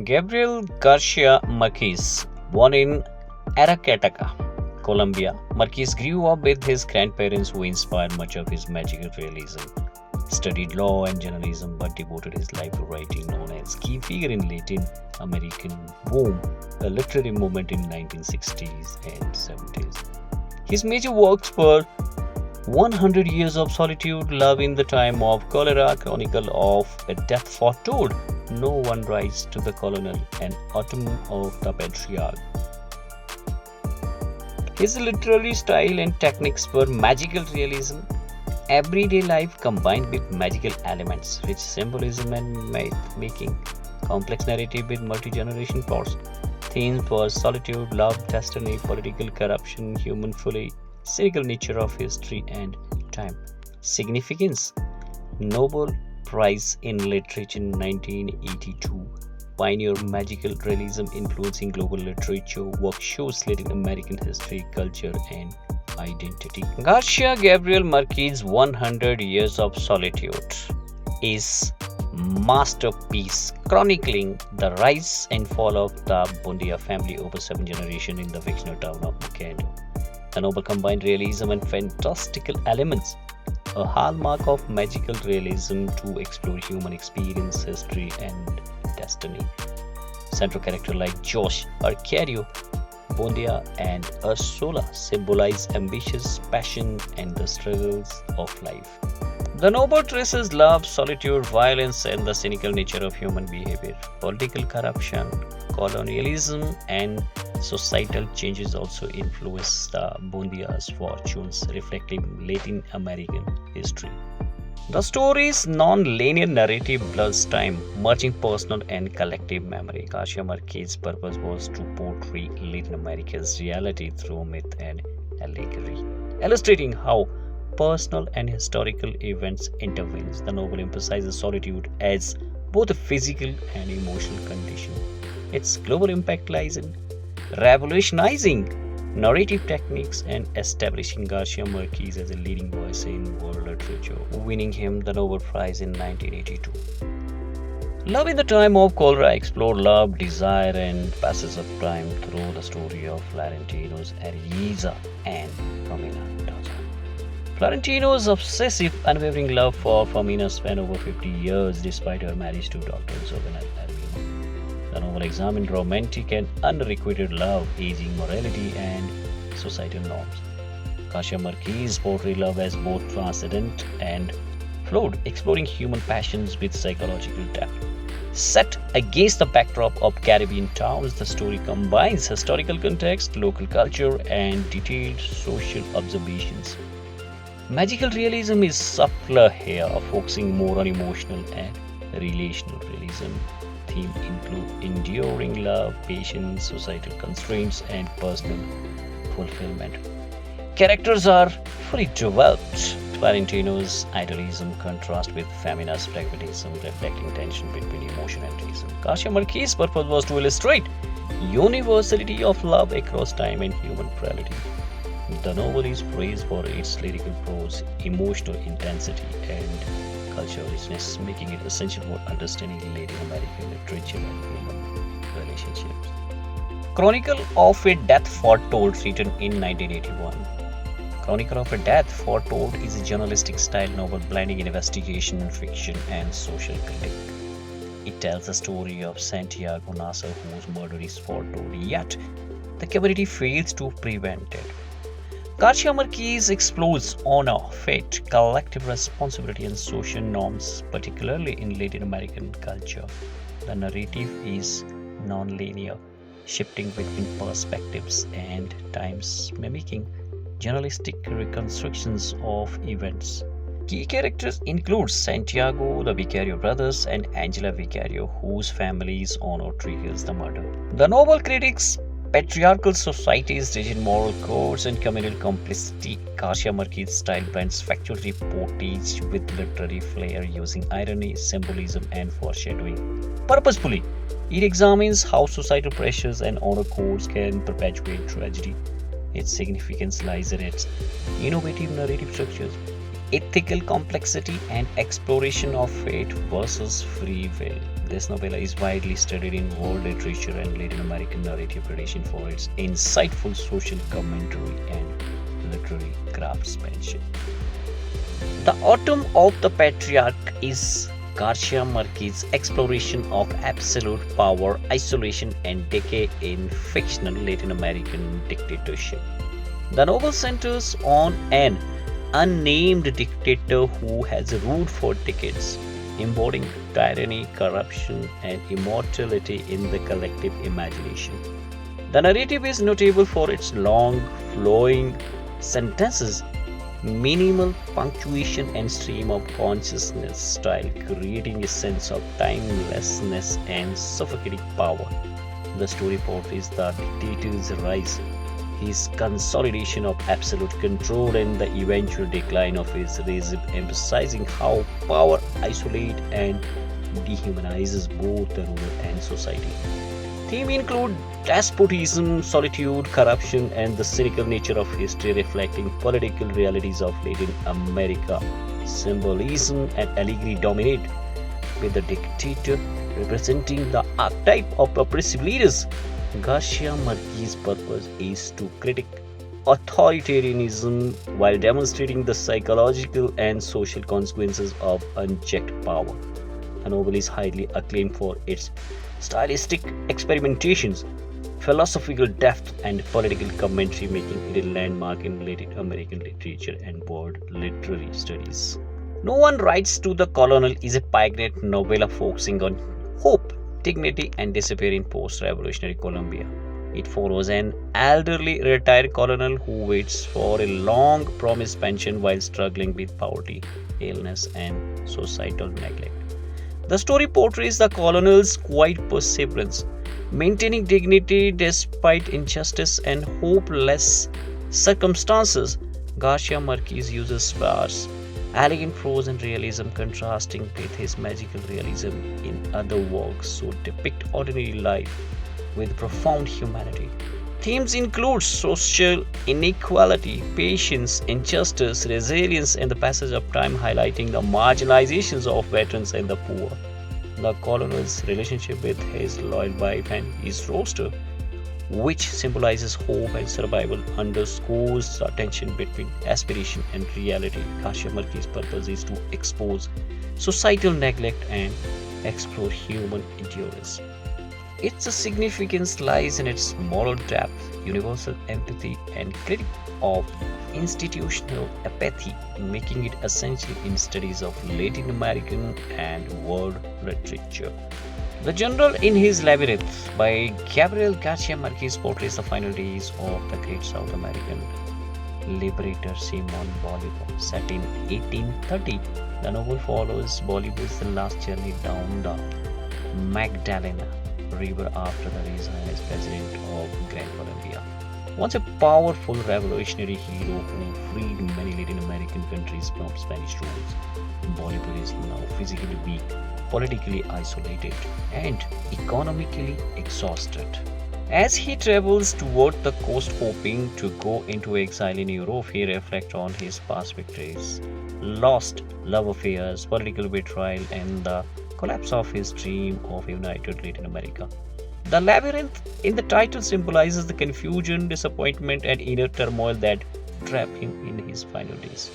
Gabriel Garcia Marques, born in Aracataca, Colombia, Marquez grew up with his grandparents who inspired much of his magical realism. Studied law and journalism but devoted his life to writing, known as key figure in Latin American boom, a literary movement in 1960s and 70s. His major works were 100 Years of Solitude, Love in the Time of Cholera, Chronicle of a Death Foretold, No One Writes to the Colonel, and Autumn of the Patriarch. His literary style and techniques were magical realism, everyday life combined with magical elements, rich symbolism and myth making, complex narrative with multi-generation plots. Themes were solitude, love, destiny, political corruption, human folly, cynical nature of history and time. Significance: Nobel Prize in Literature in 1982. Pioneer magical realism influencing global literature. Work shows Latin American history, culture, and identity. Garcia Gabriel Marquez' 100 Years of Solitude is masterpiece chronicling the rise and fall of the Bundia family over 7 generations in the fictional town of Macando. The novel combined realism and fantastical elements, a hallmark of magical realism to explore human experience, history, and destiny. Central characters like Josh, Arcadio, Bondia, and Ursula symbolize ambitious passion and the struggles of life. The novel traces love, solitude, violence, and the cynical nature of human behavior. Political corruption, colonialism, and societal changes also influence the Bundia's fortunes, reflecting Latin American history. The story's non-linear narrative blurs time, merging personal and collective memory. Garcia Marquez's purpose was to portray Latin America's reality through myth and allegory, illustrating how personal and historical events intervene. The novel emphasizes solitude as both a physical and emotional condition. Its global impact lies in revolutionizing narrative techniques and establishing Garcia Marquez as a leading voice in world literature, winning him the Nobel Prize in 1982. Love in the Time of Cholera explored love, desire, and passage of time through the story of Florentino's Ariza and Romina Daza. Florentino's obsessive, unwavering love for Firmina spanned over 50 years despite her marriage to Dr. Zogan Albino. The novel examined romantic and unrequited love, aging, morality, and societal norms. Garcia Marquez portrayed love as both transcendent and flawed, exploring human passions with psychological depth. Set against the backdrop of Caribbean towns, the story combines historical context, local culture, and detailed social observations. Magical realism is subtler here, focusing more on emotional and relational realism. Themes include enduring love, patience, societal constraints, and personal fulfillment. Characters are fully developed. Florentino's idealism contrasts with Femina's pragmatism, reflecting tension between emotion and reason. Garcia Marquez's purpose was to illustrate universality of love across time and human frailty. The novel is praised for its lyrical prose, emotional intensity, and cultural richness, making it essential for understanding Latin American literature and human relationships. Chronicle of a Death Foretold, written in 1981. Chronicle of a Death Foretold is a journalistic style novel blending investigation, fiction, and social critique. It tells the story of Santiago Nasser, whose murder is foretold, yet the community fails to prevent it. Garcia Marquez explores honor, fate, collective responsibility, and social norms, particularly in Latin American culture. The narrative is non-linear, shifting between perspectives and times, mimicking journalistic reconstructions of events. Key characters include Santiago, the Vicario brothers, and Angela Vicario, whose family's honor triggers the murder. The novel critiques patriarchal societies, rigid moral codes, and communal complicity. Garcia Marquez's style blends factual reportage with literary flair, using irony, symbolism, and foreshadowing. Purposefully, it examines how societal pressures and honor codes can perpetuate tragedy. Its significance lies in its innovative narrative structures, ethical complexity, and exploration of fate versus free will. This novella is widely studied in world literature and Latin American narrative tradition for its insightful social commentary and literary craftsmanship. The Autumn of the Patriarch is Garcia Marquez' exploration of absolute power, isolation, and decay in fictional Latin American dictatorship. The novel centers on an unnamed dictator who has ruled for decades, embodying tyranny, corruption, and immortality in the collective imagination. The narrative is notable for its long, flowing sentences, minimal punctuation, and stream of consciousness style, creating a sense of timelessness and suffocating power. The story portrays the dictator's rise, his consolidation of absolute control, and the eventual decline of his regime, emphasizing how power isolates and dehumanizes both the ruler and society. Themes include despotism, solitude, corruption, and the cynical nature of history, reflecting political realities of Latin America. Symbolism and allegory dominate, with the dictator representing the archetype of oppressive leaders. Garcia Marquez's purpose is to critique authoritarianism while demonstrating the psychological and social consequences of unchecked power. The novel is highly acclaimed for its stylistic experimentations, philosophical depth, and political commentary, making it a landmark in Latin American literature and world literary studies. No One Writes to the Colonel is a poignant novella focusing on hope, dignity, and despair in post revolutionary Colombia. It follows an elderly retired colonel who waits for a long promised pension while struggling with poverty, illness, and societal neglect. The story portrays the colonel's quiet perseverance, maintaining dignity despite injustice and hopeless circumstances. Garcia Marquez uses sparse, elegant prose and realism, contrasting with his magical realism in other works, so depict ordinary life with profound humanity. Themes include social inequality, patience, injustice, resilience, and the passage of time, highlighting the marginalizations of veterans and the poor. The colonel's relationship with his loyal wife and his roster, which symbolizes hope and survival, underscores the tension between aspiration and reality. Garcia Marquez's purpose is to expose societal neglect and explore human endurance. Its significance lies in its moral depth, universal empathy, and critique of institutional apathy, making it essential in studies of Latin American and world literature. The General in His Labyrinth by Gabriel Garcia Marquez portrays the final days of the great South American liberator Simon Bolivar. Set in 1830, the novel follows Bolivar's last journey down the Magdalena River after the resign as president of Grand Colombia. Once a powerful revolutionary hero who freed many Latin American countries from Spanish rule, Bolivar is now physically weak, politically isolated, and economically exhausted. As he travels toward the coast hoping to go into exile in Europe, he reflects on his past victories, lost love affairs, political betrayal, and the collapse of his dream of a united Latin America. The labyrinth in the title symbolizes the confusion, disappointment, and inner turmoil that trap him in his final days.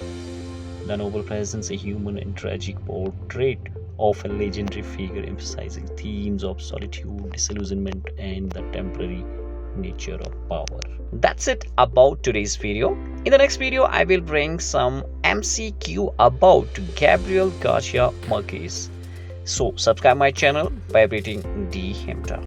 The novel presents a human and tragic portrait of a legendary figure, emphasizing themes of solitude, disillusionment, and the temporary nature of power. That's it about today's video. In the next video, I will bring some MCQ about Gabriel Garcia Marquez. So subscribe my channel by rating the Hemta.